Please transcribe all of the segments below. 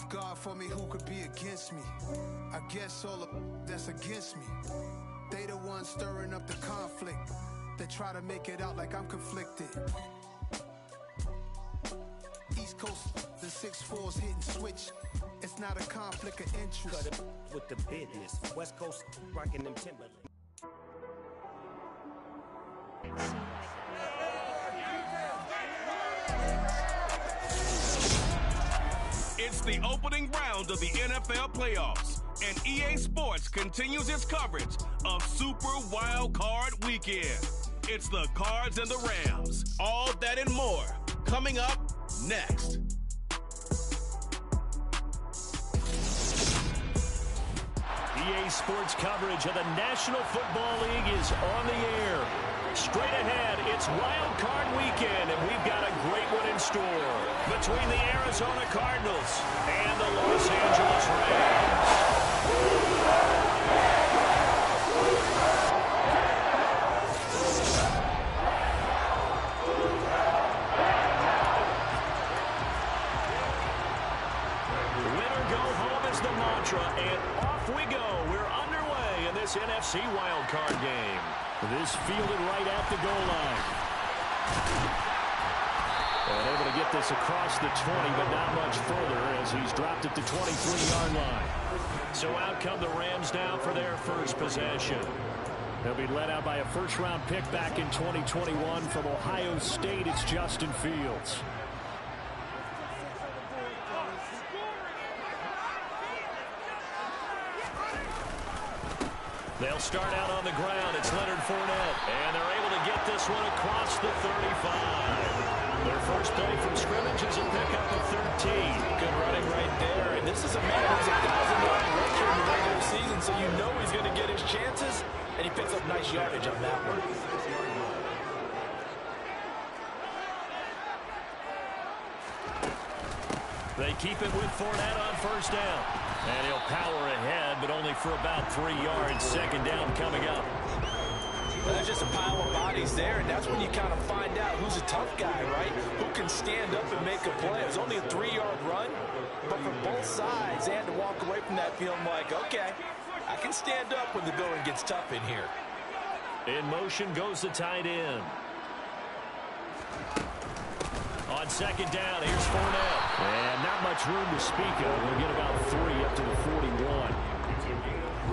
If God for me, who could be against me? I guess all of that's against me. They the ones stirring up the conflict. They try to make it out like I'm conflicted. East Coast, the 6'4's hitting switch. It's not a conflict of interest. Cut it with the business. West Coast rocking them Timberland. It's the opening round of the NFL playoffs, and EA Sports continues its coverage of Super Wild Card Weekend. It's the Cards and the Rams. All that and more coming up next. EA Sports coverage of the National Football League is on the air. Straight ahead, it's Wild Card Weekend, and we've got a great one in store between the Arizona Cardinals and the Los Angeles Rams. Winner go home is the mantra, and off we go. We're underway in this NFC Wild Card game. This fielded right at the goal line. And able to get this across the 20, but not much further as he's dropped at the 23-yard line. So out come the Rams now for their first possession. They'll be led out by a first-round pick back in 2021 from Ohio State. It's Justin Fields. They'll start out on the ground. It's Leonard Fournette. And they're able to get this one across the 35. Their first play from scrimmage is a pickup of 13. Good running right there. And this is a man who's a 1,000-yard rusher in the regular season, so you know he's going to get his chances. And he picks up nice yardage on that one. They keep it with Fournette on first down. And he'll power ahead, but only for about 3 yards. Second down coming up. Well, there's just a pile of bodies there, and that's when you kind of find out who's a tough guy, right? Who can stand up and make a play. It was only a 3-yard run, but for both sides, they had to walk away from that feeling like, okay, I can stand up when the going gets tough in here. In motion goes the tight end. On second down, here's Fournette. And not much room to speak of. We'll get about 3 up to the 41.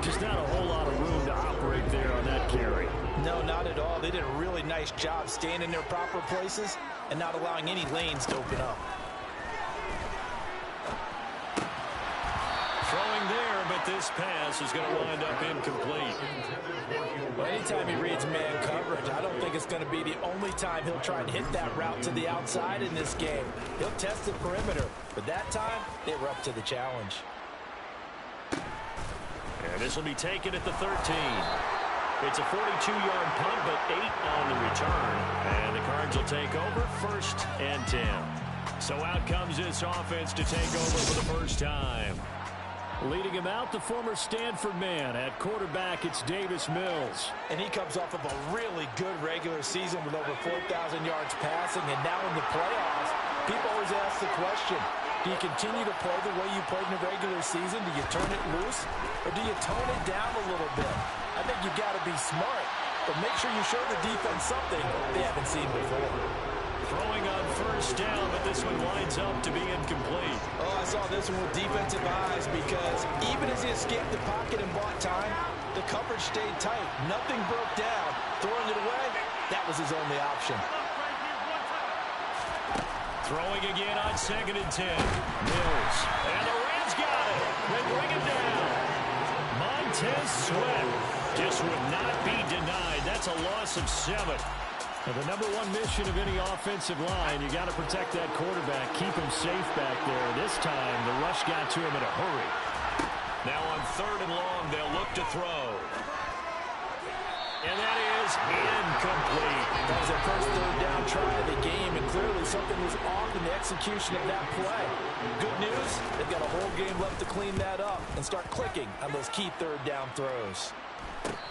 Just not a whole lot of room to operate there on that carry. No, not at all. They did a really nice job staying in their proper places and not allowing any lanes to open up. Throwing there, but this pass is going to wind up incomplete. Well, anytime he reads man coverage, I don't think it's going to be the only time he'll try and hit that route to the outside in this game. He'll test the perimeter, but that time, they were up to the challenge. And this will be taken at the 13. It's a 42-yard punt, but 8 on the return. And the Cards will take over, 1st and 10. So out comes this offense to take over for the first time. Leading him out, the former Stanford man. At quarterback, it's Davis Mills. And he comes off of a really good regular season with over 4,000 yards passing. And now in the playoffs, people always ask the question, do you continue to play the way you played in the regular season? Do you turn it loose? Or do you tone it down a little bit? I think you've got to be smart. But make sure you show the defense something they haven't seen before. Throwing on first down, but this one winds up to be incomplete. Oh, I saw this one with defensive eyes because even as he escaped the pocket and bought time, the coverage stayed tight. Nothing broke down. Throwing it away, that was his only option. Throwing again on 2nd and 10. Mills. And the Rams got it. They bring him down. Montez Sweat just would not be denied. That's a loss of 7. Now, the number one mission of any offensive line, you got to protect that quarterback, keep him safe back there. This time, the rush got to him in a hurry. Now on 3rd and long, they'll look to throw. And that is incomplete. That was their first 3rd down try of the game, and clearly something was off in the execution of that play. Good news, they've got a whole game left to clean that up and start clicking on those key 3rd down throws.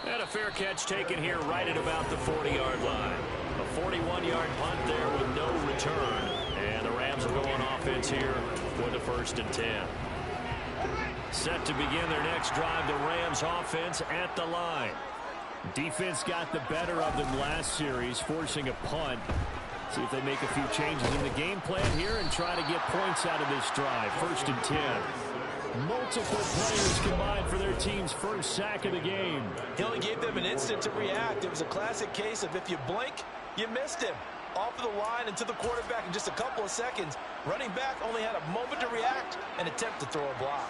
And a fair catch taken here right at about the 40-yard line. A 41-yard punt there with no return. And the Rams will go on offense here for the 1st and 10. Set to begin their next drive, the Rams offense at the line. Defense got the better of them last series, forcing a punt. See if they make a few changes in the game plan here and try to get points out of this drive. 1st and 10. Multiple players combined for their team's first sack of the game. He only gave them an instant to react. It was a classic case of if you blink, you missed him. Off of the line and to the quarterback in just a couple of seconds. Running back only had a moment to react and attempt to throw a block.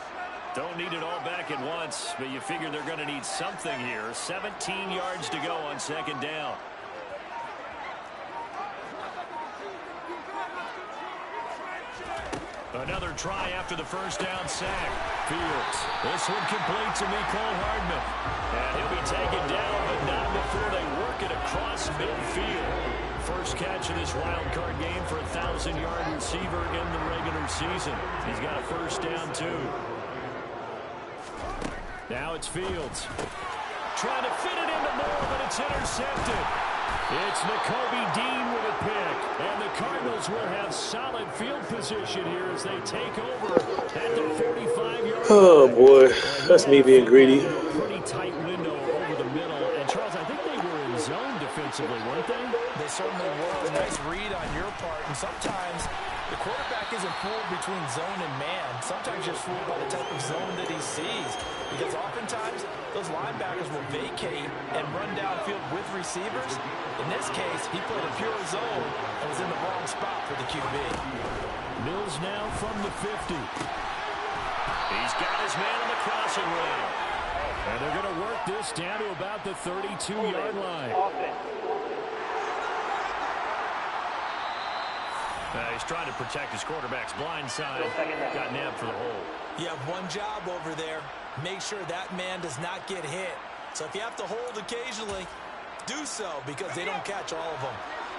Don't need it all back at once, but you figure they're going to need something here. 17 yards to go on 2nd down. Another try after the first down sack. Fields. This one complete to Mecole Hardman. And he'll be taken down, but not before they work it across midfield. First catch of this wild card game for a 1,000-yard receiver in the regular season. He's got a first down, too. Now it's Fields. Trying to fit it into Moore, but it's intercepted. It's Nakobe Dean with a pick. And the Cardinals will have solid field position here as they take over at the 45-yard line. Oh, boy. That's me being greedy. Pretty tight window over the middle. And, Charles, I think they were in zone defensively, weren't they? They certainly were. A nice read on your part. And sometimes the quarterback isn't fooled between zone and man. Sometimes you're fooled by the type of zone that he sees. Because oftentimes, those linebackers will vacate and run downfield with receivers. In this case, he played a pure zone and was in the wrong spot for the QB. Mills now from the 50. He's got his man on the crossing route. And they're going to work this down to about the 32-yard line. He's trying to protect his quarterback's blind side. Got nabbed for the hole. You have one job over there. Make sure that man does not get hit. So if you have to hold occasionally, do so because they don't catch all of them.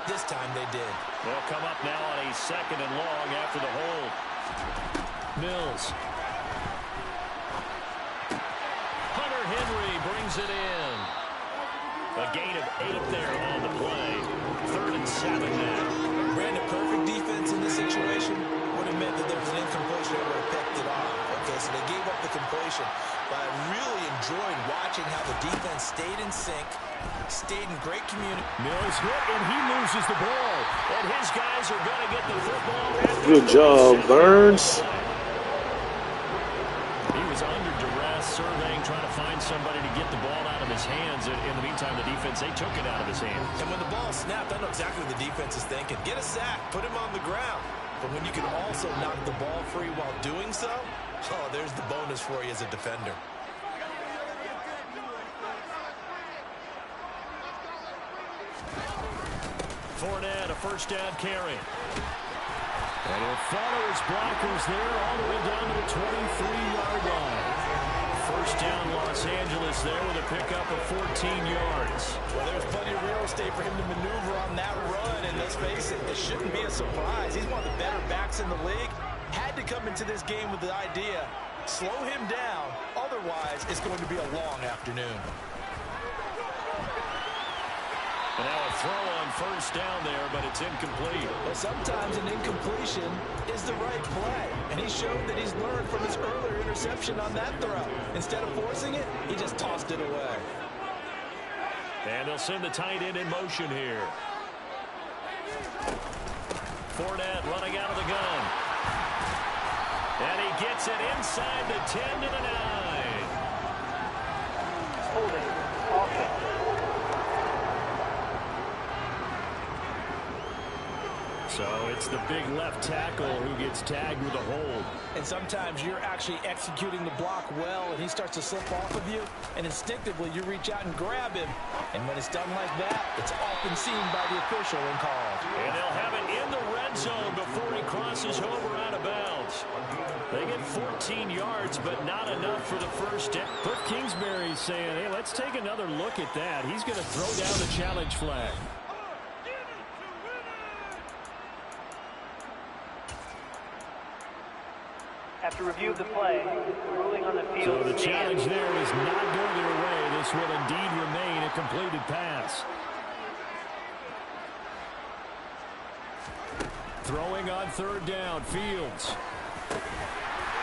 This time they did. They'll come up now on a 2nd and long after the hold. Mills. Hunter Henry brings it in. A gain of 8 there on the play. 3rd and 7 now. Ran a perfect defense in this situation. Would have meant that there was an incompletion that would have picked it off. Okay, so they gave up the completion. But I really enjoyed watching how the defense stayed in sync, stayed in great community. Mills hit, and he loses the ball. And his guys are going to get the football. Good job, Burns. He was under duress, surveying, trying to find somebody to get the ball out of his hands. In the meantime, the defense, they took it out of his hands. And when the ball snapped, I know exactly what the defense is thinking. Get a sack, put him on the ground. But when you can also knock the ball free while doing so, oh, there's the bonus for you as a defender. Fournette, a first down carry. And he'll follow his blockers there all the way down to the 23-yard line. First down, Los Angeles there with a pickup of 14 yards. Well, there's plenty of real estate for him to maneuver on that run, and let's face it, this shouldn't be a surprise. He's one of the better backs in the league. Had to come into this game with the idea, slow him down, otherwise it's going to be a long afternoon. And now a throw on first down there, but it's incomplete. Well, sometimes an incompletion is the right play, and he showed that he's learned from his earlier interception on that throw. Instead of forcing it, he just tossed it away. And they'll send the tight end in motion here. Fournette running out of the gun. And he gets it inside the 10 to the 9. Holding. Offense. So it's the big left tackle who gets tagged with a hold. And sometimes you're actually executing the block well, and he starts to slip off of you, and instinctively you reach out and grab him. And when it's done like that, it's often seen by the official and called. And they'll have it in the red zone before he crosses over out of bounds. They get 14 yards, but not enough for the first down. Cliff Kingsbury's saying, hey, let's take another look at that. He's going to throw down the challenge flag. After review of the play, the ruling on the field. So the challenge there does not go their way. This will indeed remain a completed pass. Throwing on third down, Fields.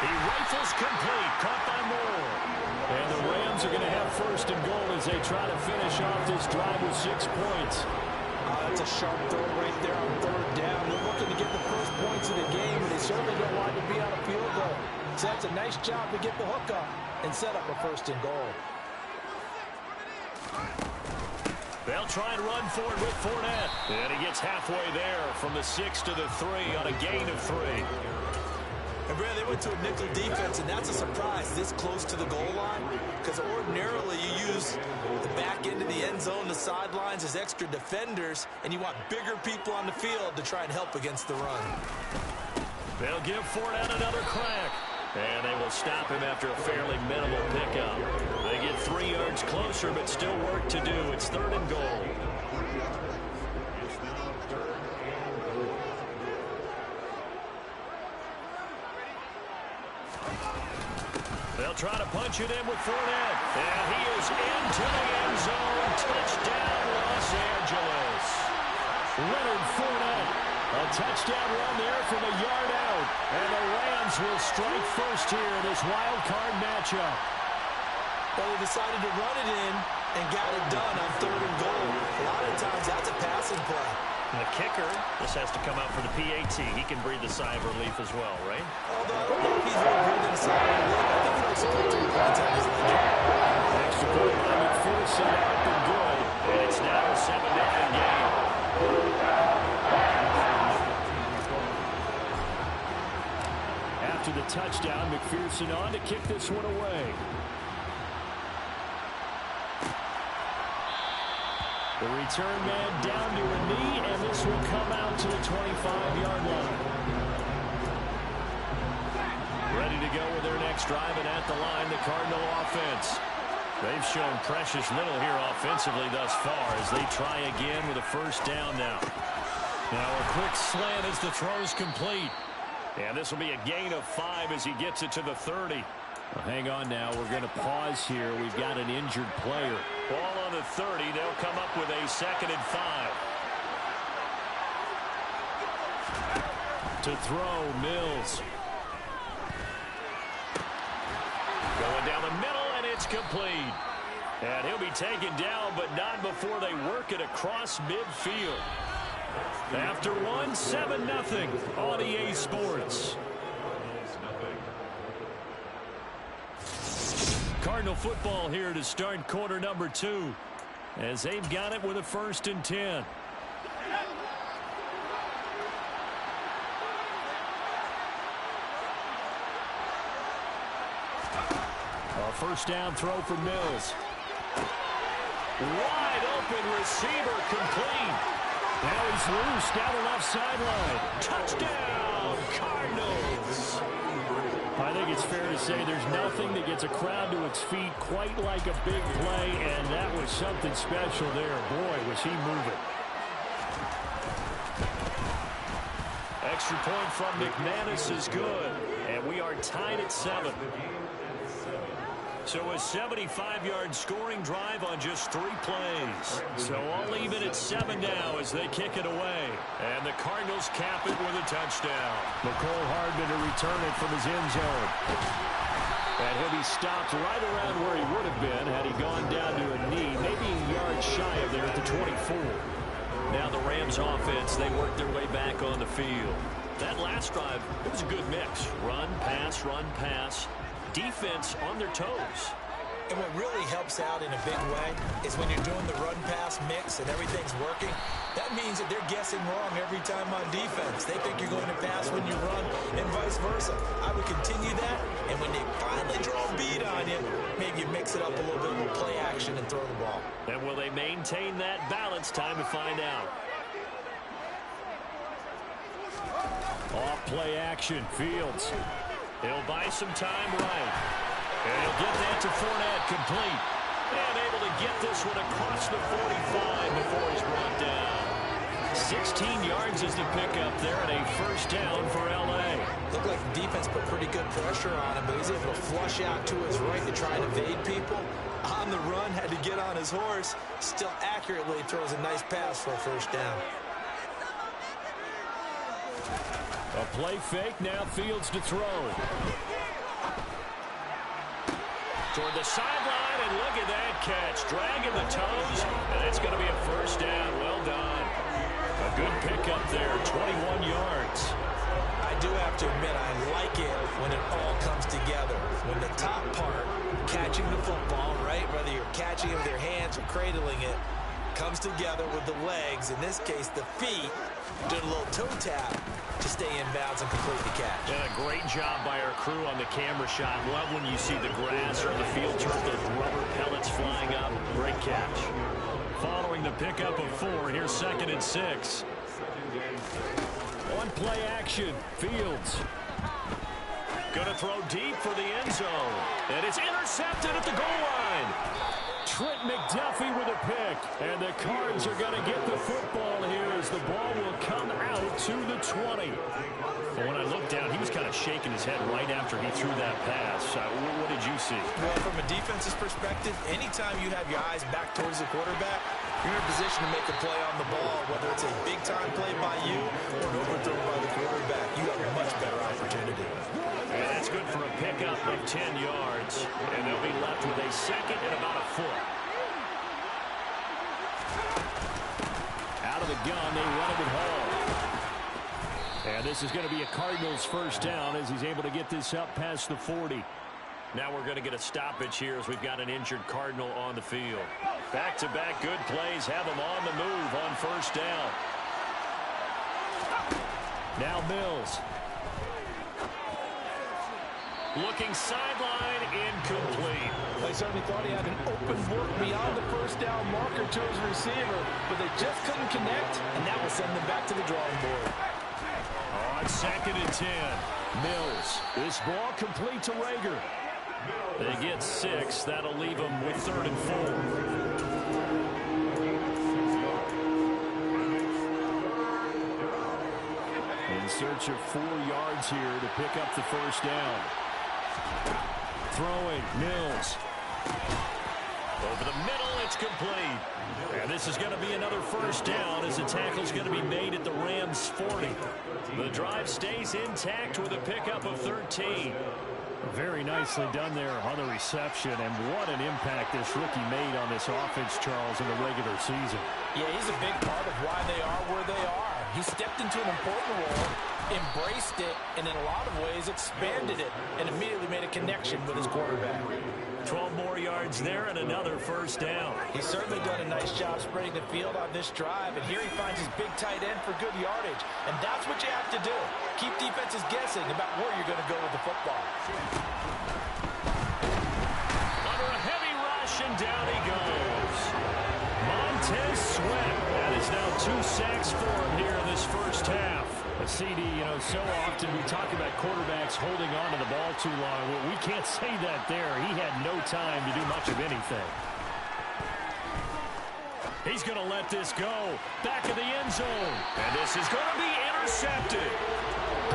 He rifles complete, caught by Moore. And the Rams are going to have first and goal as they try to finish off this drive with 6 points. That's a sharp throw right there on third down. They're looking to get the first points of the game, and they certainly don't want to be on a field goal. So that's a nice job to get the hook up and set up a first and goal. They'll try and run for it with Fournette. And he gets halfway there from the 6 to the 3 on a gain of 3. And Brad, they went to a nickel defense, and that's a surprise this close to the goal line, because ordinarily you use the back end of the end zone, the sidelines as extra defenders, and you want bigger people on the field to try and help against the run. They'll give Fournette another crack. And they will stop him after a fairly minimal pickup. They get 3 yards closer, but still work to do. It's 3rd and goal. They'll try to punch it in with Fournette. And he is into the end zone. Touchdown, Los Angeles. Leonard Fournette. A touchdown run there from a yard out. And the Rams will strike first here in this wild card matchup. Well, they decided to run it in and got it done on 3rd and goal. A lot of times that's a passing play. And the kicker, this has to come out for the PAT. He can breathe a sigh of relief as well, right? Although I don't know if he's really breathing a sigh of relief. I think he likes to put 3 points on his ledger. Extra point by McPherson up and good. And it's now a 7-0 game. After the touchdown, McPherson on to kick this one away. The return man down to a knee, and this will come out to the 25-yard line. Ready to go with their next drive, and at the line, the Cardinal offense. They've shown precious little here offensively thus far as they try again with a first down now. Now a quick slant as the throw's complete. And this will be a gain of 5 as he gets it to the 30. Well, hang on now. We're going to pause here. We've got an injured player. Ball on the 30. They'll come up with a 2nd and 5. To throw, Mills. Going down the middle, and it's complete. And he'll be taken down, but not before they work it across midfield. After 7-0 on EA Sports. Cardinal football here to start quarter number 2 as they've got it with a 1st and 10. A first down throw for Mills. Wide open receiver complete. Now he's loose down the left sideline. Touchdown, Cardinals. I think it's fair to say there's nothing that gets a crowd to its feet quite like a big play, and that was something special there. Boy, was he moving. Extra point from McManus is good, and we are tied at 7. So a 75-yard scoring drive on just 3 plays. So I'll leave it at 7 now as they kick it away. And the Cardinals cap it with a touchdown. McCole Hardman to return it from his end zone. And he'll be stopped right around where he would have been had he gone down to a knee, maybe a yard shy of there at the 24. Now the Rams offense, they work their way back on the field. That last drive, it was a good mix. Run, pass. Defense on their toes. And what really helps out in a big way is when you're doing the run-pass mix and everything's working, that means that they're guessing wrong every time on defense. They think you're going to pass when you run and vice versa. I would continue that, and when they finally draw a beat on you, maybe you mix it up a little bit with play action and throw the ball. And will they maintain that balance? Time to find out. Off play action, Fields. He'll buy some time right. And he'll get that to Fournette complete. And able to get this one across the 45 before he's brought down. 16 yards is the pickup there and a first down for L.A. Looked like the defense put pretty good pressure on him, but he's able to flush out to his right to try and evade people. On the run, had to get on his horse. Still accurately throws a nice pass for a first down. A play fake, now Fields to throw. toward the sideline, and look at that catch. Dragging the toes, and it's going to be a first down. Well done. A good pickup there, 21 yards. I do have to admit, I like it when it all comes together. When the top part, catching the football, right, whether you're catching it with your hands or cradling it, comes together with the legs, in this case the feet, doing a little toe tap to stay in bounds and complete the catch. And a great job by our crew on the camera shot. Love when you see the grass or the field turf, those rubber pellets flying up. Great catch. Following the pickup of 4, here's 2nd and 6. On play action, Fields. Gonna throw deep for the end zone. And it's intercepted at the goal line. Trent McDuffie with a pick. And the Cards are going to get the football here as the ball will come out to the 20. But when I looked down, he was kind of shaking his head right after he threw that pass. What did you see? Well, from a defense's perspective, anytime you have your eyes back towards the quarterback, you're in a position to make a play on the ball, whether it's a big-time play by you or an overthrow by the quarterback. You have a much better opportunity. And that's good for a pickup of 10 yards. And they'll be left with a 2nd and about a foot. Out of the gun, they run it at Hall. And this is going to be a Cardinals first down as he's able to get this up past the 40. Now we're going to get a stoppage here as we've got an injured Cardinal on the field. Back-to-back good plays have him on the move on first down. Now Mills. Looking sideline, incomplete. They certainly thought he had an open look beyond the first down marker to his receiver, but they just couldn't connect, and that will send them back to the drawing board. On 2nd and 10, Mills. This ball complete to Rager. They get 6. That'll leave them with 3rd and 4. In search of 4 yards here to pick up the first down. Throwing, Mills. Over the middle, it's complete. And this is going to be another first down as the tackle's going to be made at the Rams' 40. The drive stays intact with a pickup of 13. Very nicely done there on the reception, and what an impact this rookie made on this offense, Charles, in the regular season. Yeah, he's a big part of why they are where they are. He stepped into an important role, embraced it, and in a lot of ways expanded it, and immediately made a connection with his quarterback. 12 more yards there and another first down. He's certainly done a nice job spreading the field on this drive, and here he finds his big tight end for good yardage. And that's what you have to do. Keep defenses guessing about where you're going to go with the football. Under a heavy rush, and down he goes. Montez Sweat. That is now 2 sacks for him here in this first half. A CD, so often we talk about quarterbacks holding on to the ball too long. Well, we can't say that there. He had no time to do much of anything. He's going to let this go. Back of the end zone. And this is going to be intercepted.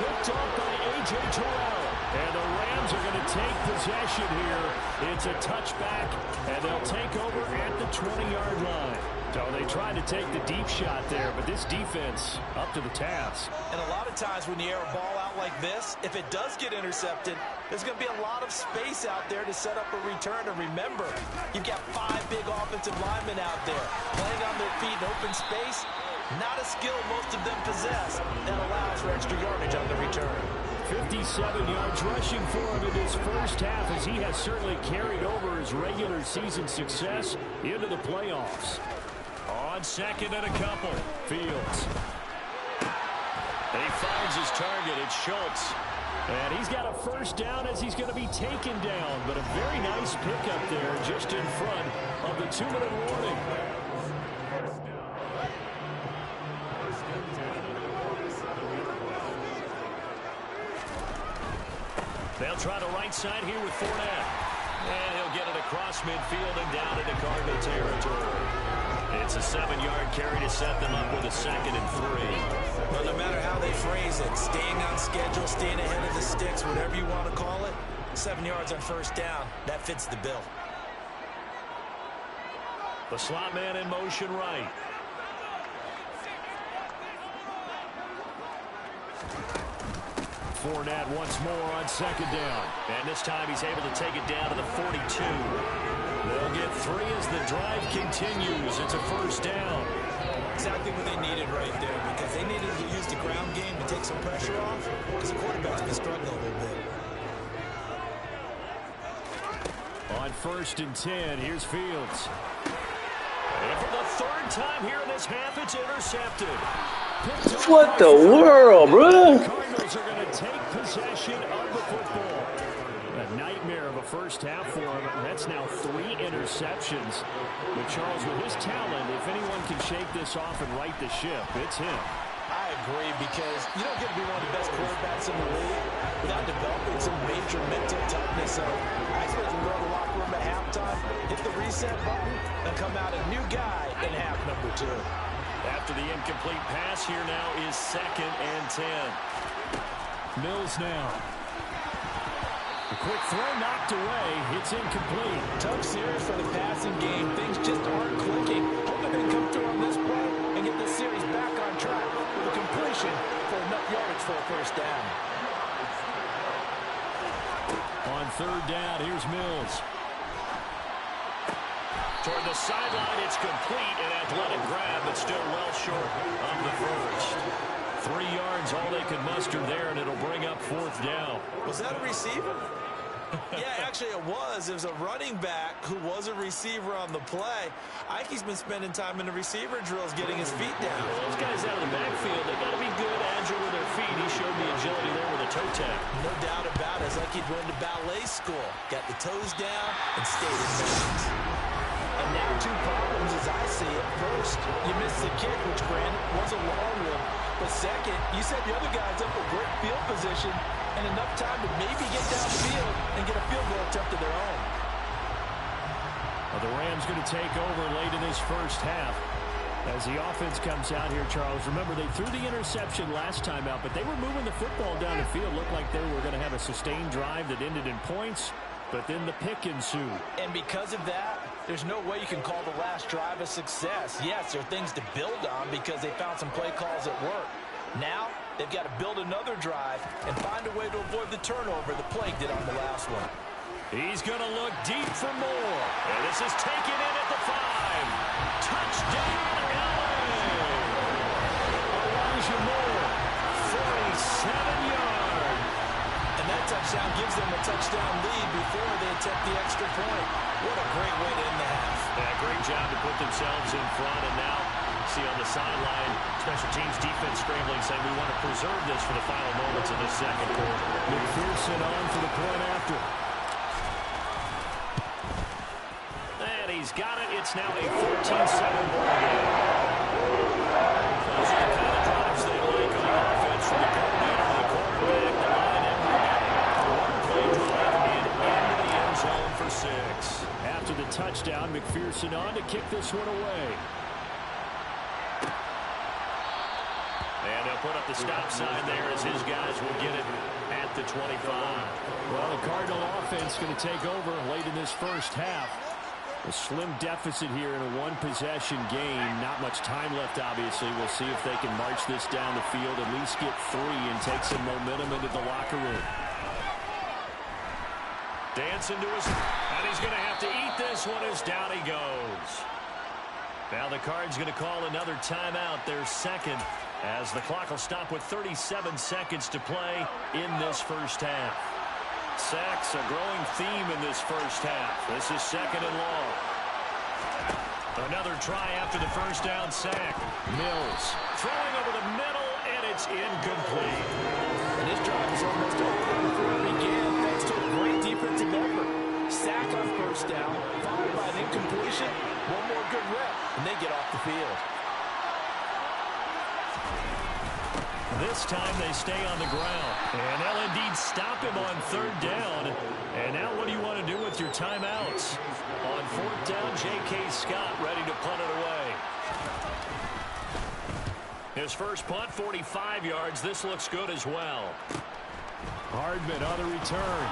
Picked up by A.J. Terrell. And the Rams are going to take possession here. It's a touchback, and they'll take over at the 20-yard line. So they tried to take the deep shot there, but this defense up to the task. And a lot of times when you air a ball out like this, if it does get intercepted, there's going to be a lot of space out there to set up a return. And remember, you've got 5 big offensive linemen out there playing on their feet in open space. Not a skill most of them possess that allows for extra yardage on the return. 57 yards rushing for him in this first half, as he has certainly carried over his regular season success into the playoffs. On 2nd and a couple, Fields. And he finds his target. It's Schultz. And he's got a first down as he's going to be taken down. But a very nice pickup there just in front of the 2-minute warning. They'll try the right side here with Fournette. And he'll get it across midfield and down into Cardinal territory. It's a 7-yard carry to set them up with a 2nd and 3. Well, no matter how they phrase it, staying on schedule, staying ahead of the sticks, whatever you want to call it, 7 yards on first down, that fits the bill. The slot man in motion right. Fournette once more on second down. And this time he's able to take it down to the 42. They'll get 3 as the drive continues. It's a first down. Exactly what they needed right there, because they needed to use the ground game to take some pressure off, because the quarterback's been struggling a little bit. On 1st and 10, here's Fields. And for the 3rd time here in this half, it's intercepted. What the world, bro? The Cardinals are going to take possession of the football. A nightmare of a first half for him. That's now 3 interceptions. But Charles, with his talent, if anyone can shake this off and right the ship, it's him. I agree, because you don't get to be one of the best quarterbacks in the league without developing some major mental toughness. So I expect him to go to the locker room at halftime, hit the reset button, and come out a new guy in half number 2. After the incomplete pass, here now is 2nd and 10. Mills now. A quick throw knocked away. It's incomplete. Tough series for the passing game. Things just aren't clicking. Hoping they can come through on this play and get the series back on track with a completion for enough yardage for a first down. On 3rd down, here's Mills. Toward the sideline, it's complete. An athletic grab, but still well short of the first. 3 yards, all they could muster there, and it'll bring up 4th down. Was that a receiver? Yeah, actually it was. It was a running back who was a receiver on the play. Ike's been spending time in the receiver drills getting his feet down. Well, those guys out of the backfield, they got to be good, agile with their feet. He showed the agility there with a toe tap. No doubt about it. It's like he'd run to ballet school. Got the toes down and stayed in bounds. And now 2 problems as I see it. First, you missed the kick, which granted was a long one. But second, you set the other guys up with great field position and enough time to maybe get down the field and get a field goal attempt of their own. Well, the Rams going to take over late in this first half. As the offense comes out here, Charles, remember they threw the interception last time out, but they were moving the football down the field. Looked like they were going to have a sustained drive that ended in points, but then the pick ensued. And because of that, there's no way you can call the last drive a success. Yes, there are things to build on because they found some play calls at work. Now, they've got to build another drive and find a way to avoid the turnover the plague did on the last one. He's going to look deep for more. And this is taken in at the 5. Touchdown, LA! Elijah Moore, 47 yards. And that touchdown gives them a touchdown lead before they attempt the extra point. What a great way to end the half. Yeah, great job to put themselves in front. And now, see on the sideline, special teams defense scrambling, saying we want to preserve this for the final moments of this second quarter. McPherson on for the point after. And he's got it. It's now a 14-7 ball game. Those are the kind of drives they like on offense from the coordinator to the quarterback. The line every day. One-play drive and into the end zone for 6. After the touchdown, McPherson on to kick this one away. And they'll put up the stop sign there as his guys will get it at the 25. Well, the Cardinal offense going to take over late in this first half. A slim deficit here in a one-possession game. Not much time left, obviously. We'll see if they can march this down the field, at least get 3 and take some momentum into the locker room. Dancing to his... And he's going to have to eat this one as down he goes. Now the Cards going to call another timeout, their second, as the clock will stop with 37 seconds to play in this first half. Sacks, a growing theme in this first half. This is 2nd and long. Another try after the first down sack. Mills throwing over the middle, and it's incomplete. And this drive is almost over before it began, thanks to a great defensive effort. Sack on first down, followed by an incompletion. One more good rep, and they get off the field. This time they stay on the ground. And they'll indeed stop him on 3rd down. And now what do you want to do with your timeouts? On 4th down, J.K. Scott ready to punt it away. His first punt, 45 yards. This looks good as well. Hardman on the return.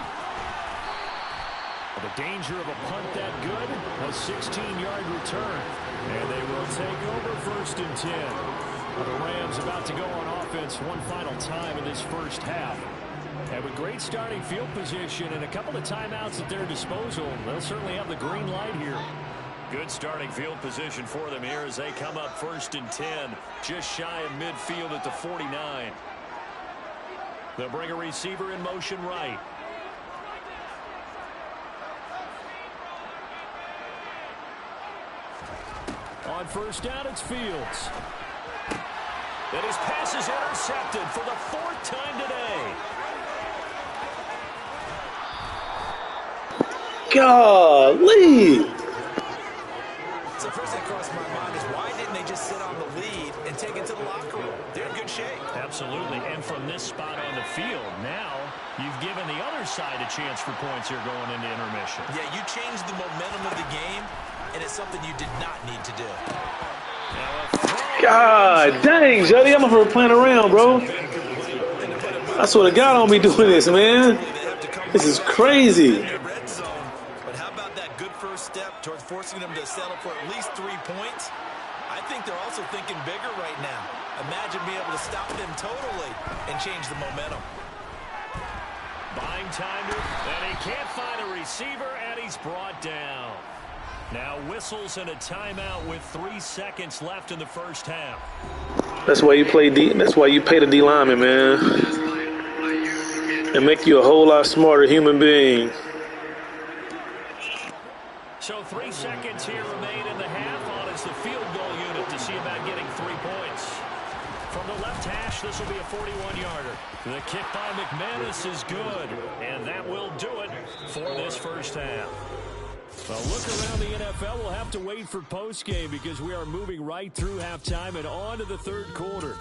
The danger of a punt that good, a 16-yard return. And they will take over 1st and 10. The Rams about to go on offense one final time in this first half. And with great starting field position and a couple of timeouts at their disposal, they'll certainly have the green light here. Good starting field position for them here as they come up 1st and 10, just shy of midfield at the 49. They'll bring a receiver in motion right. On 1st down, it's Fields. And his pass is intercepted for the 4th time today. Golly. So first thing crossed my mind is why didn't they just sit on the lead and take it to the locker room? They're in good shape. Absolutely. And from this spot on the field, now you've given the other side a chance for points here going into intermission. Yeah, you changed the momentum of the game, and it's something you did not need to do. God dang, Jody, I'm over playing around, bro. I swear to God, I don't be doing this, man. This is crazy. But how about that good first step towards forcing them to settle for at least 3 points? I think they're also thinking bigger right now. Imagine being able to stop them totally and change the momentum. Buying time to, and he can't find a receiver, and he's brought down. Now whistles and a timeout with 3 seconds left in the first half. That's why you play D. That's why you pay the D lineman, man, and make you a whole lot smarter human being. So 3 seconds here remain in the half. On is the field goal unit to see about getting 3 points. From the left hash, this will be a 41-yarder. The kick by McManus is good, and that will do it for this first half. A look around the NFL, we'll have to wait for postgame because we are moving right through halftime and on to the 3rd quarter.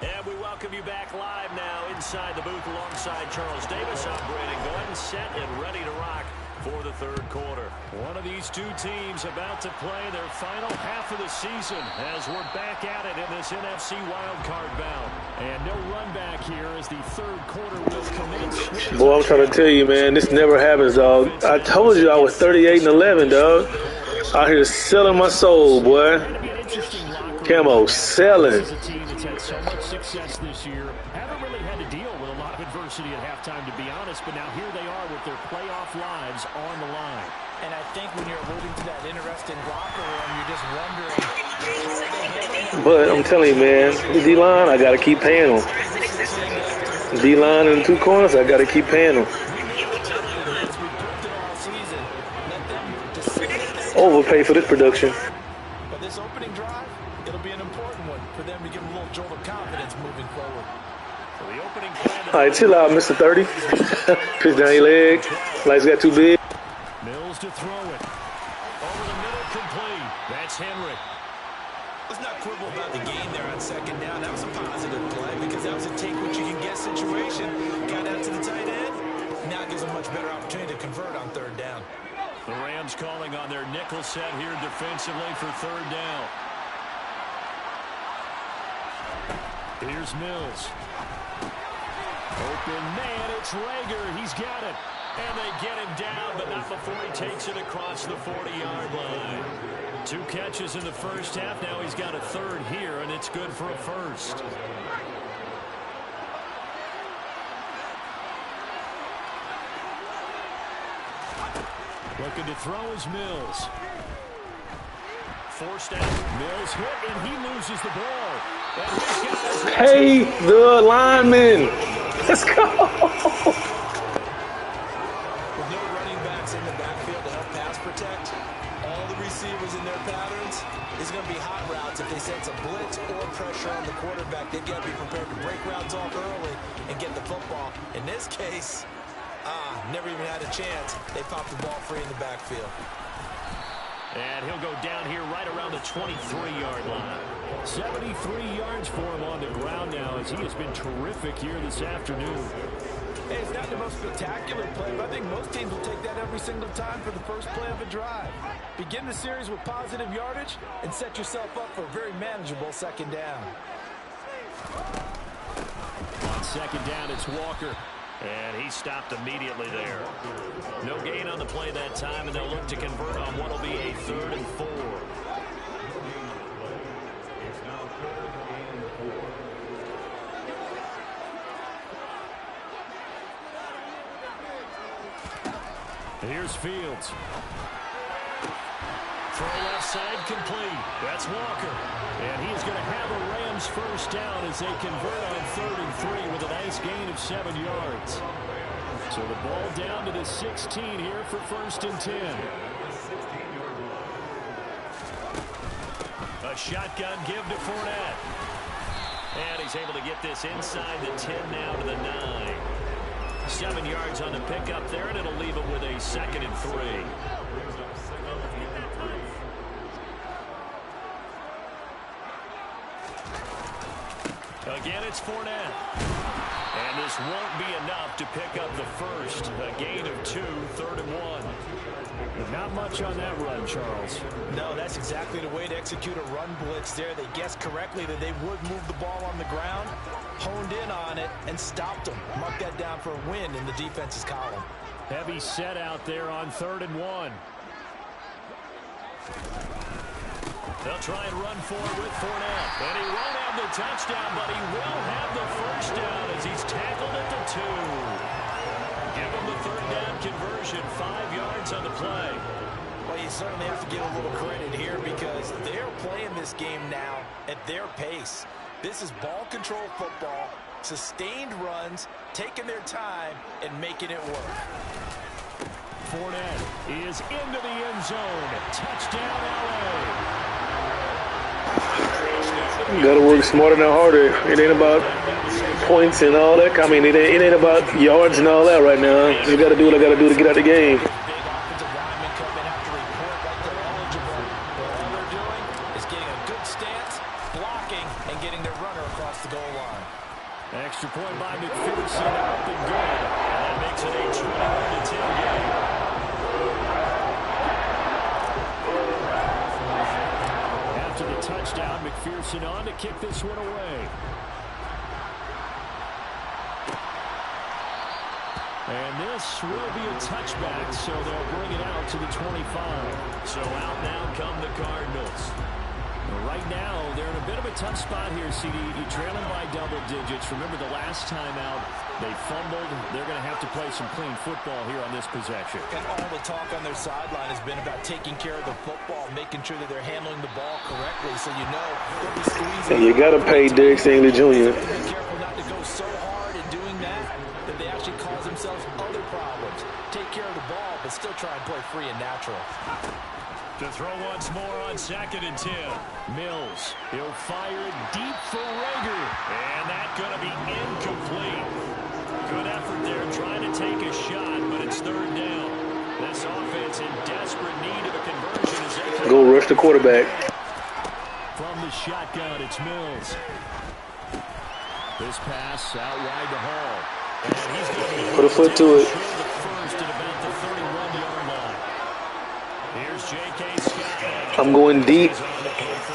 And we welcome you back live now inside the booth alongside Charles Davis. I'm Brandon Gordon, set and ready to rock for the 3rd quarter. One of these two teams about to play their final half of the season as we're back at it in this NFC wildcard bout. And no run back here as the 3rd quarter will commence. Boy, I'm trying to tell you, man, this never happens, dog. I told you I was 38-11, dog. Out here selling my soul, boy. Camo selling. Had so much success this year. Haven't really had to deal with a lot of adversity at halftime, to be honest, but now here they are with their playoff lives on the line. And I think when you're alluding to that interesting locker room, you're just wondering. But I'm telling you, man, the D-line, I got to keep paying them. D-line in the 2 corners, I got to keep paying them. Overpay for this production. But this opening drive, it'll be an important one for them to give them a little jolt of confidence moving forward. So the opening plan. All right, chill out, Mr. 30. Pitch down your leg. Lights got too big. Mills to throw it. Over the middle, complete. That's Henry. Let's not quibble about the game there on 2nd down. That was a positive play because that was a take-what-you-can-get situation. Got out to the tight end. Now it gives them a much better opportunity to convert on 3rd down. The Rams calling on their nickel set here defensively for 3rd down. Here's Mills. Open man, it's Rager. He's got it. And they get him down, but not before he takes it across the 40-yard line. 2 catches in the first half. Now he's got a 3rd here, and it's good for a 1st. Looking to throw is Mills. Forced out. Mills hit, and he loses the ball. Pay the lineman. Let's go. With no running backs in the backfield to help pass protect, all the receivers in their patterns is going to be hot routes. If they sense a blitz or pressure on the quarterback, they've got to be prepared to break routes off early and get the football. In this case, never even had a chance. They popped the ball free in the backfield. And he'll go down here right around the 23-yard line. 73 yards for him on the ground now as he has been terrific here this afternoon. Hey, it's not the most spectacular play, but I think most teams will take that every single time for the first play of a drive. Begin the series with positive yardage and set yourself up for a very manageable 2nd down. On 2nd down, it's Walker. And he stopped immediately there. No gain on the play that time, and they'll look to convert on what will be a 3rd and 4. Here's Fields. Throw left side complete. That's Walker. And he's going to have a Rams first down as they convert on 3rd and 3 with a nice gain of 7 yards. So the ball down to the 16 here for 1st and 10. A shotgun give to Fournette. And he's able to get this inside the 10 now to the 9. 7 yards on the pickup there, and it'll leave him with a 2nd and 3. Again, it's Fournette. And this won't be enough to pick up the first. A gain of 2, 3rd and 1. Not much on that run, Charles. No, that's exactly the way to execute a run blitz there. They guessed correctly that they would move the ball on the ground, honed in on it, and stopped them. Mark that down for a win in the defense's column. Heavy set out there on 3rd and 1. They'll try and run forward with Fournette. And he won't have the touchdown, but he will have the first down as he's tackled at the 2. Give him the 3rd down conversion, 5 yards on the play. Well, you certainly have to give a little credit here because they're playing this game now at their pace. This is ball control football, sustained runs, taking their time, and making it work. Fournette is into the end zone. Touchdown, L.A. You gotta work smarter, not harder. It ain't about points and all that. I mean, it ain't about yards and all that right now. You gotta do what I gotta do to get out the game. Big offensive linemen come in after report like they're eligible. All they're doing is getting a good stance, blocking, and getting their runner across the goal line. Extra point by McPherson, up and good. And that makes it a 21-10 game. After the touchdown, McPherson on to kick this one away. And this will be a touchback, so they'll bring it out to the 25. So out now come the Cardinals. Right now, they're in a bit of a tough spot here, CD. You're trailing by double digits. Remember the last time out, they fumbled. They're going to have to play some clean football here on this possession. And all the talk on their sideline has been about taking care of the football, making sure that they're handling the ball correctly. So you know they'll be squeezing. And you got to pay Derek Stingley Jr. Be careful not to go so hard in doing that they actually cause themselves other problems. Take care of the ball, but still try and play free and natural. To throw once more on 2nd and 10. Mills, he'll fire it deep for Rager. And that's going to be incomplete. Good effort there trying to take a shot, but it's 3rd down. This offense in desperate need of a conversion as they go rush the quarterback. From the shotgun, it's Mills. This pass out wide to Hall. And he's going to put a foot to it. First at about the 31-yard line. Here's J.K. Scott. I'm going deep.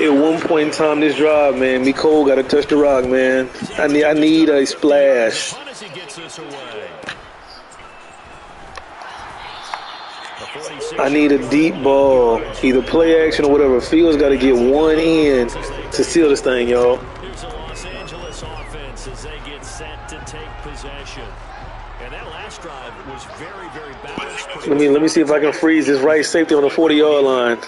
At one point in time this drive, man, Cole got to touch the rock, man. I need a splash. I need a deep ball, either play action or whatever. Fields got to get one in to seal this thing, y'all. Here's the Los Angeles offense as they get set to take possession. And that last drive was very, very balanced. Let me see if I can freeze this right safety on the 40-yard line.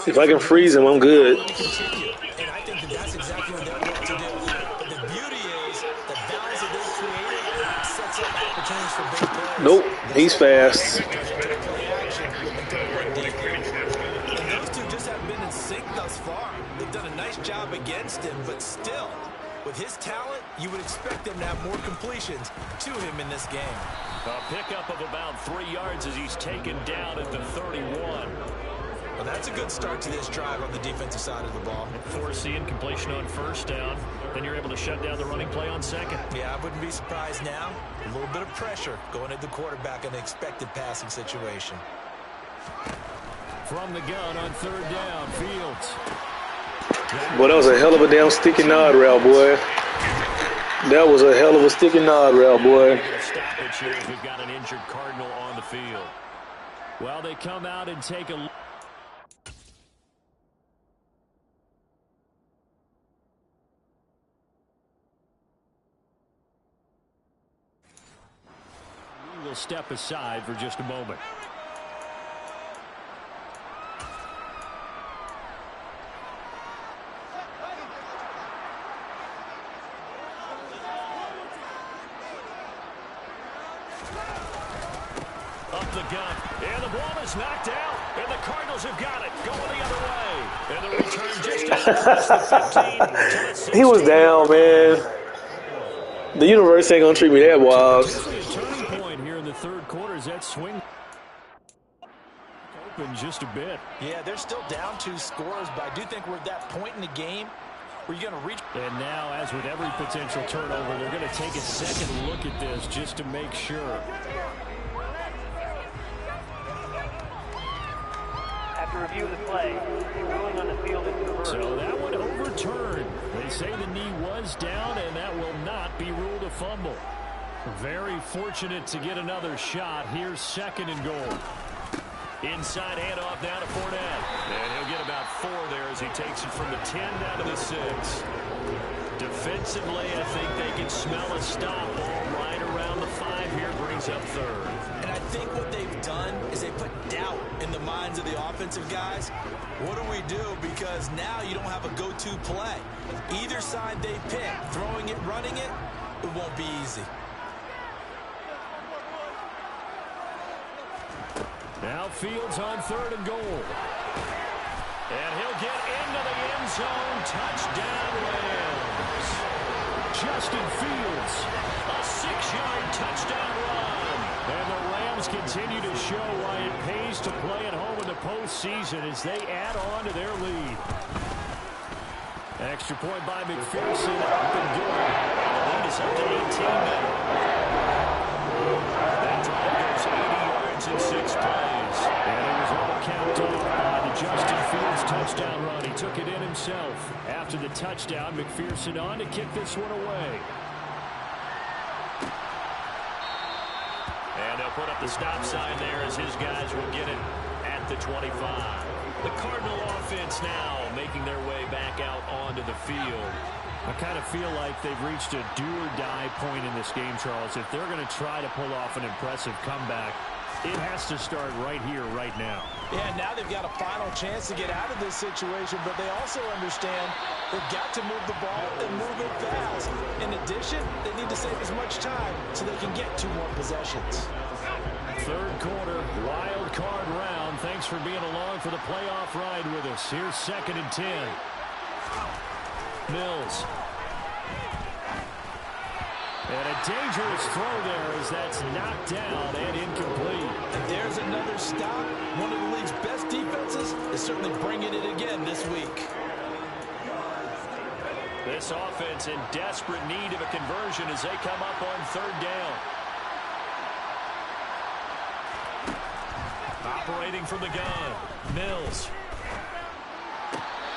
If I can freeze him, I'm good. And I think that's exactly what they're going to do. But the beauty is the balance that they've created sets up opportunities for big plays. Nope, he's fast. And those two just haven't been in sync thus far. They've done a nice job against him, but still, with his talent, you would expect them to have more completions to him in this game. A pickup of about 3 yards as he's taken down at the 31. Well, that's a good start to this drive on the defensive side of the ball. Forcing completion on 1st down. Then you're able to shut down the running play on 2nd. Yeah, I wouldn't be surprised now. A little bit of pressure going at the quarterback in an expected passing situation. From the gun on 3rd down, Fields. Boy, that was a hell of a damn sticky nod route, boy. That was a hell of a sticky nod route, boy. Stoppage here as we've got an injured Cardinal on the field. Well, they come out and take a will step aside for just a moment. Up the gut, and the ball is knocked out, and the Cardinals have got it, going the other way. And the return just out the 15. He was down, man. The universe ain't gonna treat me that wild. A turning point here in the third quarter as that swing open just a bit. Yeah, they're still down 2 scores, but I do think we're at that point in the game where you're going to reach. And now, as with every potential turnover, they're going to take a second look at this just to make sure. After review of the play, the ruling on the field is reversed. So that one overturned. They say the knee was down, and that will not be ruled a fumble. Very fortunate to get another shot. Here's 2nd and goal. Inside handoff now to Fournette. And he'll get about 4 there as he takes it from the 10 down to the 6. Defensively, I think they can smell a stop ball right around the 5 here. Brings up 3rd. And I think what they've done is they put doubt in the minds of the offensive guys. What do we do? Because now you don't have a go-to play. Either side they pick, throwing it, running it, it won't be easy. Now Fields on 3rd and goal. And he'll get into the end zone. Touchdown Rams. Justin Fields, a 6-yard touchdown run. And the Rams continue to show why it pays to play at home in the postseason as they add on to their lead. Extra point by McPherson. Up and good. And the lead is up to 18 now. That drive goes 80 yards in 6 plays. And it was all capped off by the Justin Fields touchdown run. He took it in himself. After the touchdown, McPherson on to kick this one away. And they'll put up the stop sign there as his guys will get it at the 25. The Cardinal offense now making their way back out onto the field. I kind of feel like they've reached a do-or-die point in this game, Charles. If they're going to try to pull off an impressive comeback, it has to start right here, right now. Yeah, now they've got a final chance to get out of this situation, but they also understand they've got to move the ball and move it fast. In addition, they need to save as much time so they can get 2 more possessions. Third quarter, wild card round. Thanks for being along for the playoff ride with us. Here's 2nd and 10. Mills. And a dangerous throw there as that's knocked down and incomplete. And there's another stop. One of the league's best defenses is certainly bringing it again this week. This offense in desperate need of a conversion as they come up on 3rd down. Operating from the gun, Mills.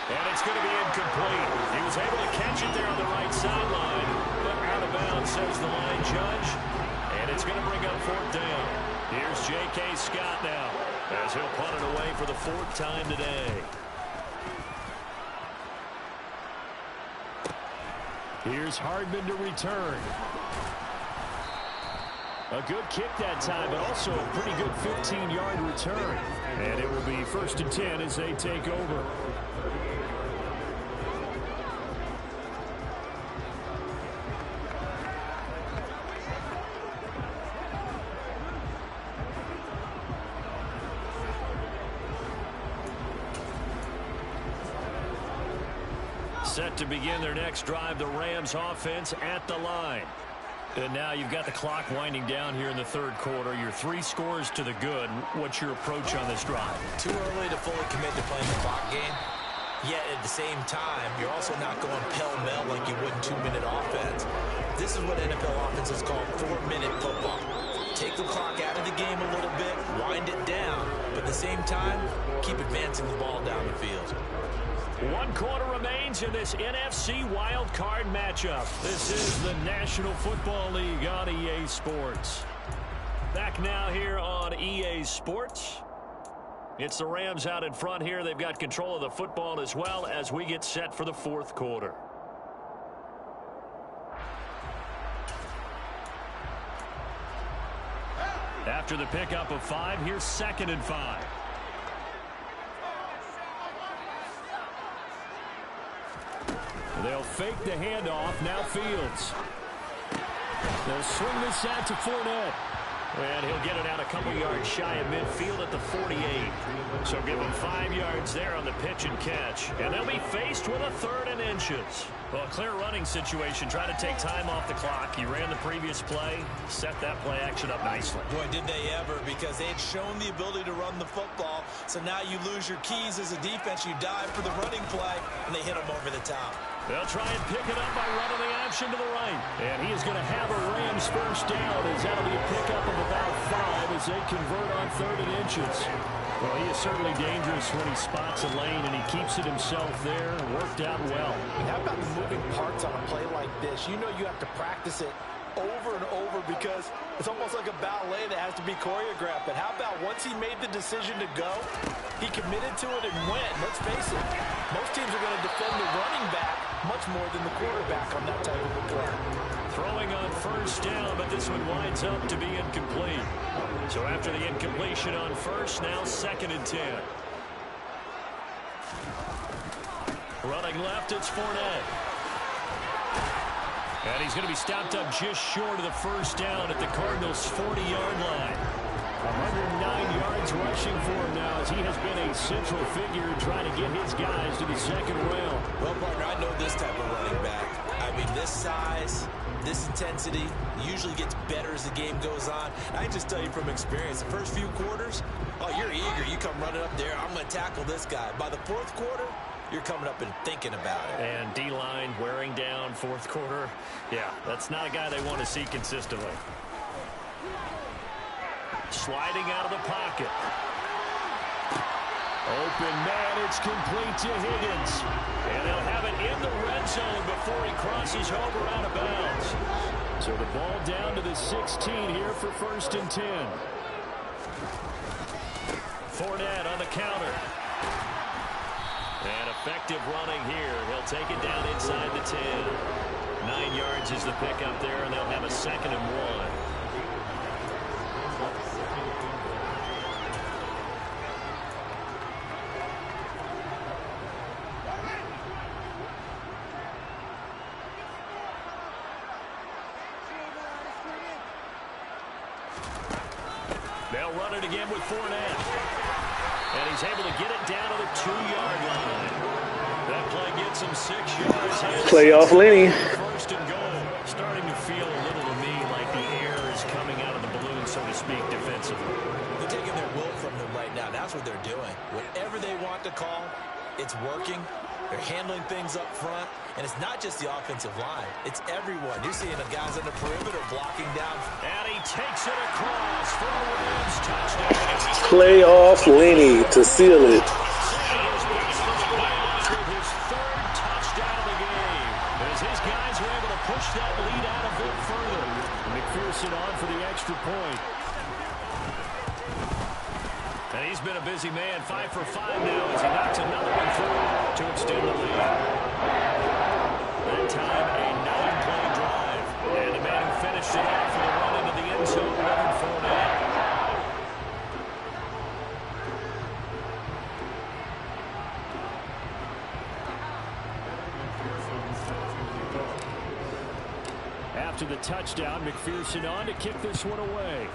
And it's going to be incomplete. He was able to catch it there on the right sideline. But out of bounds, says the line judge. And it's going to bring up 4th down. Here's J.K. Scott now as he'll punt it away for the 4th time today. Here's Hardman to return. A good kick that time, but also a pretty good 15-yard return. And it will be 1st and 10 as they take over. Set to begin their next drive, the Rams offense at the line. And now you've got the clock winding down here in the 3rd quarter. Your 3 scores to the good. What's your approach on this drive? Too early to fully commit to playing the clock game. Yet at the same time, you're also not going pell-mell like you would in 2-minute offense. This is what NFL offenses call 4-minute football. Take the clock out of the game a little bit, wind it down, but at the same time, keep advancing the ball down the field. 1 quarter remains in this NFC wild card matchup. This is the National Football League on EA Sports. Back now here on EA Sports. It's the Rams out in front here. They've got control of the football as well as we get set for the 4th quarter. After the pickup of 5, here's 2nd and 5. They'll fake the handoff. Now Fields. They'll swing this out to Fournette. And he'll get it out a couple yards shy of midfield at the 48. So give him 5 yards there on the pitch and catch. And they'll be faced with a 3rd and inches. Well, a clear running situation. Try to take time off the clock. He ran the previous play, set that play action up nicely. Boy, did they ever, because they had shown the ability to run the football. So now you lose your keys as a defense. You dive for the running play, and they hit them over the top. They'll try and pick it up by running the option to the right. And he is going to have a Rams first down, as that'll be a pickup of about 5 as they convert on 3rd and inches. Well, he is certainly dangerous when he spots a lane, and he keeps it himself there. Worked out well. And how about the moving parts on a play like this? You know you have to practice it over and over because it's almost like a ballet that has to be choreographed. But how about once he made the decision to go, he committed to it and went. Let's face it, most teams are going to defend the running back much more than the quarterback on that type of a play. Throwing on first down, but this one winds up to be incomplete. So after the incompletion on first, now 2nd and 10. Running left, it's Fournette. And he's going to be stopped up just short of the first down at the Cardinals' 40-yard line. 109 yards rushing for him now, as he has been a central figure trying to get his guys to the 2nd round. Well, partner, I know this type of running back. I mean, this size, this intensity usually gets better as the game goes on. I can just tell you from experience, the first few quarters, oh, you're eager. You come running up there, I'm going to tackle this guy. By the 4th quarter, you're coming up and thinking about it. And D-line wearing down 4th quarter. Yeah, that's not a guy they want to see consistently. Sliding out of the pocket. Open man, it's complete to Higgins. And they'll have it in the red zone before he crosses over out of bounds. So the ball down to the 16 here for 1st and 10. Fournette on the counter. And effective running here. He'll take it down inside the 10. 9 yards is the pickup there, and they'll have a 2nd and 1. They'll run it again with Fournette. And he's able to get it down to the 2-yard line. That play gets him 6 yards. Playoff Lenny. 1st and goal. Starting to feel a little to me like the air is coming out of the balloon, so to speak, defensively. They're taking their will from them right now. That's what they're doing. Whatever they want to call, it's working. They're handling things up front. And it's not just the offensive line. It's everyone. You're seeing the guys on the perimeter blocking down. And he takes it across for a Rams touchdown. Playoff Lenny to seal it. His 3rd touchdown of the game. As his guys are able to push that lead out a bit further. McPherson on for the extra point. And he's been a busy man. 5 for 5 now as he knocks another one through to extend the lead. That time, a 9-play drive. And the man who finished it off with a run into the end zone, Leonard Fournette. After the touchdown, McPherson on to kick this one away.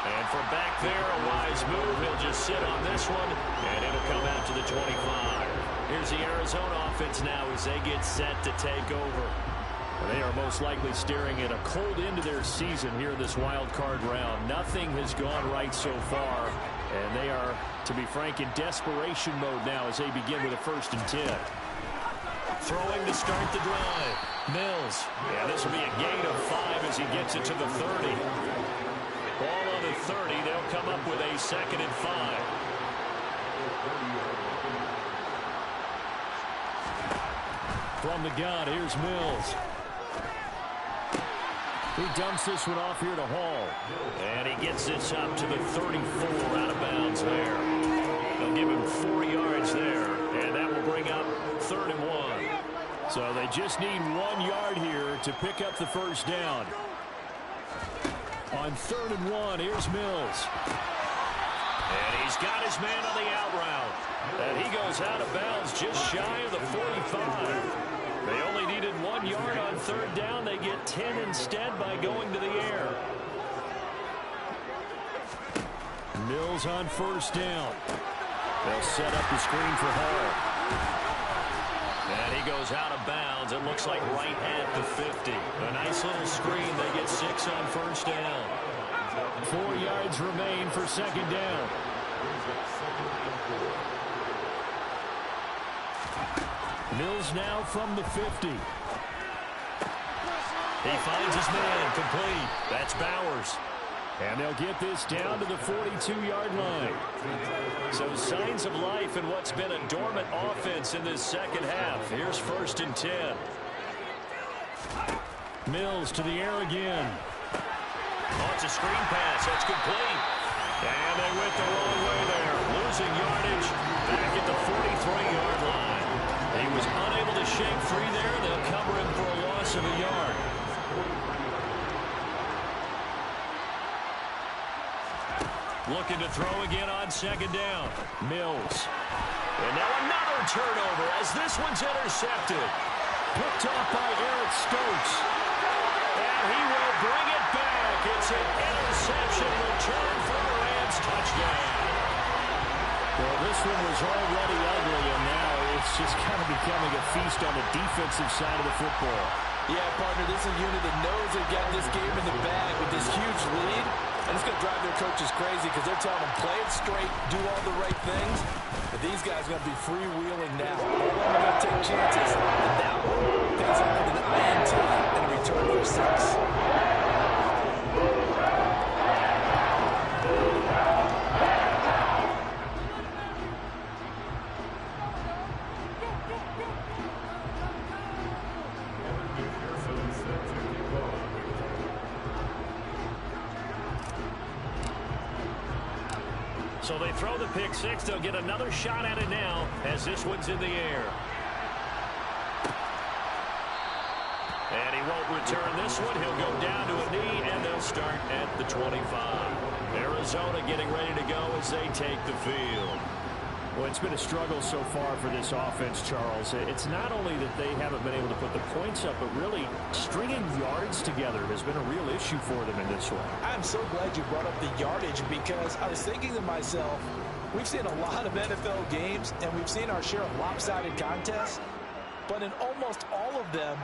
And from back there, a wise move. He'll just sit on this one, and it'll come out to the 25. Here's the Arizona offense now as they get set to take over. They are most likely staring at a cold end to their season here in this wild card round. Nothing has gone right so far, and they are, to be frank, in desperation mode now as they begin with a 1st and 10. Throwing to start the drive. Mills. Yeah, this will be a gain of 5 as he gets it to the 30. Ball on the 30. They'll come up with a 2nd and 5. From the gun, here's Mills. He dumps this one off here to Hall. And he gets this up to the 34, out of bounds there. They'll give him 4 yards there. And that will bring up 3rd and 1. So they just need 1 yard here to pick up the first down. On 3rd and 1, here's Mills. And he's got his man on the out route. And he goes out of bounds just shy of the 45. They only needed 1 yard on 3rd down. They get 10 instead by going to the air. Mills on 1st down. They'll set up the screen for Hall. And he goes out of bounds. It looks like right at the 50. A nice little screen. They get 6 on 1st down. 4 yards remain for 2nd down. Mills now from the 50. He finds his man complete. That's Bowers. And they'll get this down to the 42-yard line. So signs of life in what's been a dormant offense in this second half. Here's 1st and 10. Mills to the air again. Oh, it's a screen pass. That's complete. And they went the wrong way there. Losing yardage back at the 43-yard line. He was unable to shake free there. They'll cover him for a loss of a yard. Looking to throw again on 2nd down. Mills. And now another turnover as this one's intercepted. Picked off by Eric Stokes. And he will bring it back. It's an interception return for the Rams touchdown. Well, this one was already ugly, and now it's just kind of becoming a feast on the defensive side of the football. Yeah, partner, this is a unit that knows they've got this game in the bag with this huge lead. And it's going to drive their coaches crazy because they're telling them play it straight, do all the right things. But these guys are going to be freewheeling now. All of them are going to take chances. And that one pays off with an INT and a return for 6. So they throw the pick 6. They'll get another shot at it now as this one's in the air. And he won't return this one. He'll go down to a knee, and they'll start at the 25. Arizona getting ready to go as they take the field. Well, it's been a struggle so far for this offense, Charles. It's not only that they haven't been able to put the points up, but really stringing yards together has been a real issue for them in this one. I'm so glad you brought up the yardage because I was thinking to myself, we've seen a lot of NFL games, and we've seen our share of lopsided contests, but in almost all of them,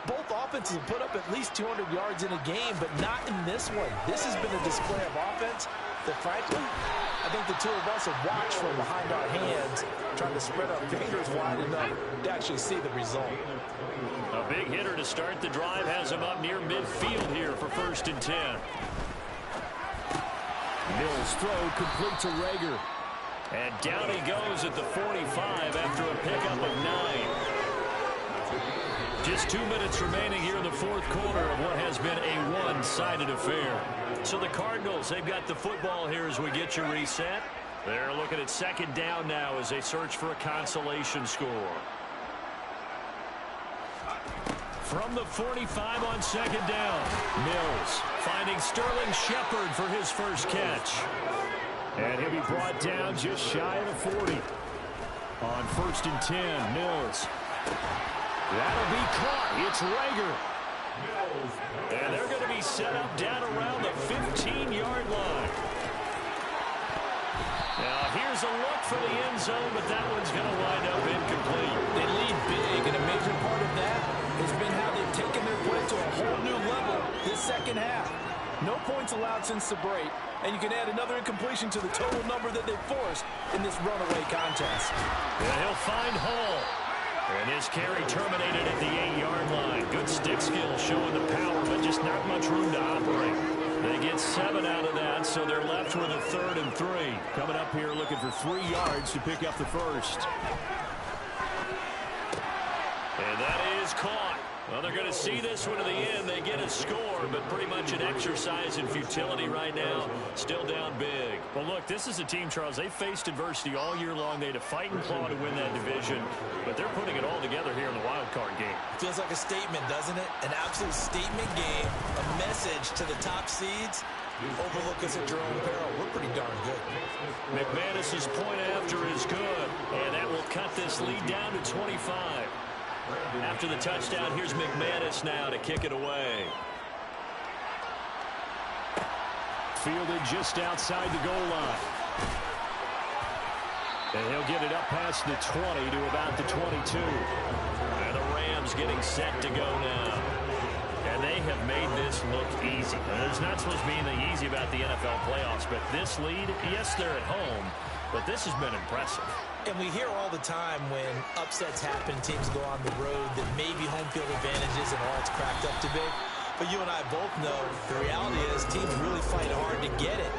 both offenses have put up at least 200 yards in a game, but not in this one. This has been a display of offense that, frankly, I think the two of us have watched from behind our hands, trying to spread our fingers wide enough to actually see the result. A big hitter to start the drive has him up near midfield here for 1st and 10. Mills throw complete to Rager. And down he goes at the 45 after a pickup of 9. Just 2 minutes remaining here in the 4th quarter of what has been a one-sided affair. So the Cardinals, they've got the football here as we get you reset. They're looking at 2nd down now as they search for a consolation score. From the 45 on 2nd down, Mills finding Sterling Shepard for his first catch. And he'll be brought down just shy of the 40. On 1st and 10, Mills. That'll be caught. It's Rager. And they're going to be set up down around the 15-yard line. Now, here's a look for the end zone, but that one's going to wind up incomplete. They lead big, and a major part of that has been how they've taken their play to a whole new level this second half. No points allowed since the break, and you can add another incompletion to the total number that they've forced in this runaway contest. And he'll find Hall. And his carry terminated at the 8-yard line. Good stick skill showing the power, but just not much room to operate. They get 7 out of that, so they're left with a 3rd and 3. Coming up here looking for 3 yards to pick up the first. And that is caught. Well, they're going to see this one to the end. They get a score, but pretty much an exercise in futility right now. Still down big. Well, look, this is a team, Charles. They faced adversity all year long. They had to fight and claw to win that division, but they're putting it all together here in the wild card game. Feels like a statement, doesn't it? An absolute statement game, a message to the top seeds. Overlook us at your own peril. We're pretty darn good. McManus's point after is good, and that will cut this lead down to 25. After the touchdown, here's McManus now to kick it away. Fielded just outside the goal line. And he'll get it up past the 20 to about the 22. And the Rams getting set to go now. And they have made this look easy. Now, there's not supposed to be anything easy about the NFL playoffs, but this lead, yes, they're at home, but this has been impressive. And we hear all the time when upsets happen, teams go on the road, that maybe home field advantage isn't all it's cracked up to be. But you and I both know the reality is teams really fight hard to get it.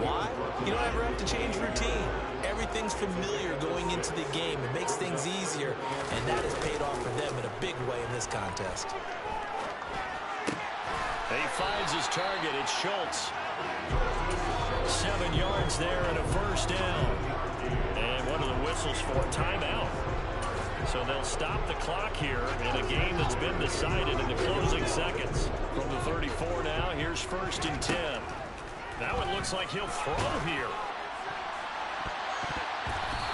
Why? You don't ever have to change routine. Everything's familiar going into the game. It makes things easier, and that has paid off for them in a big way in this contest. He finds his target. It's Schultz. 7 yards there and a first down. And one of the whistles for a timeout. So they'll stop the clock here in a game that's been decided in the closing seconds. From the 34 now, here's 1st and 10. Now it looks like he'll throw here.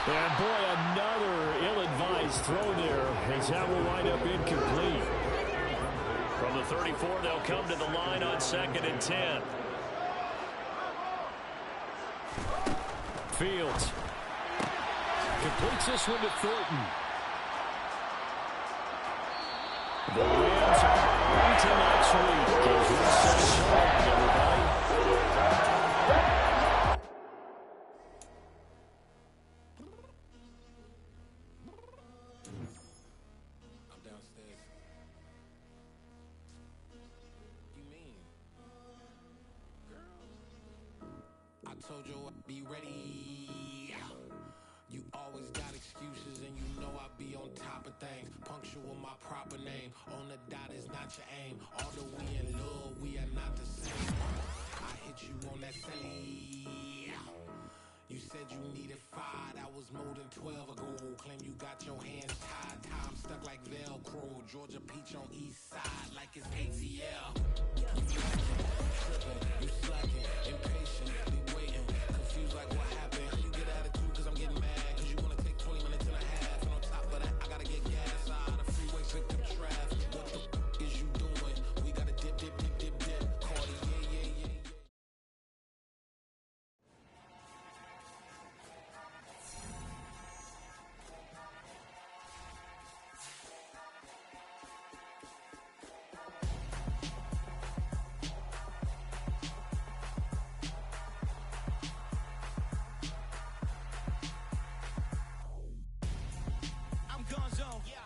And boy, another ill-advised throw there as that will wind up incomplete. From the 34, they'll come to the line on 2nd and 10. Fields completes this one to Thornton. The Rams are into next week. Gives one set so long, everybody. I'm downstairs. You mean? Girl, I told you I'd be ready. You always got excuses and you know I be on top of things. Punctual my proper name. On the dot is not your aim. Although we in love, we are not the same. I hit you on that celly. You said you needed 5. That was more than 12 ago. Claim you got your hands tied. Time stuck like Velcro. Georgia Peach on east side like it's ATL. You tripping, you slacking, impatient, be waiting, confused like what happened. You get attitude cause I'm getting mad, cause you wanna take 20 minutes and a half. And on top of that, I gotta get gas out of the freeway, victim traffic. What the is you doing? We gotta dip, dip, dip, dip, dip. Cardi, yeah.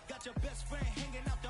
Got your best friend hanging out the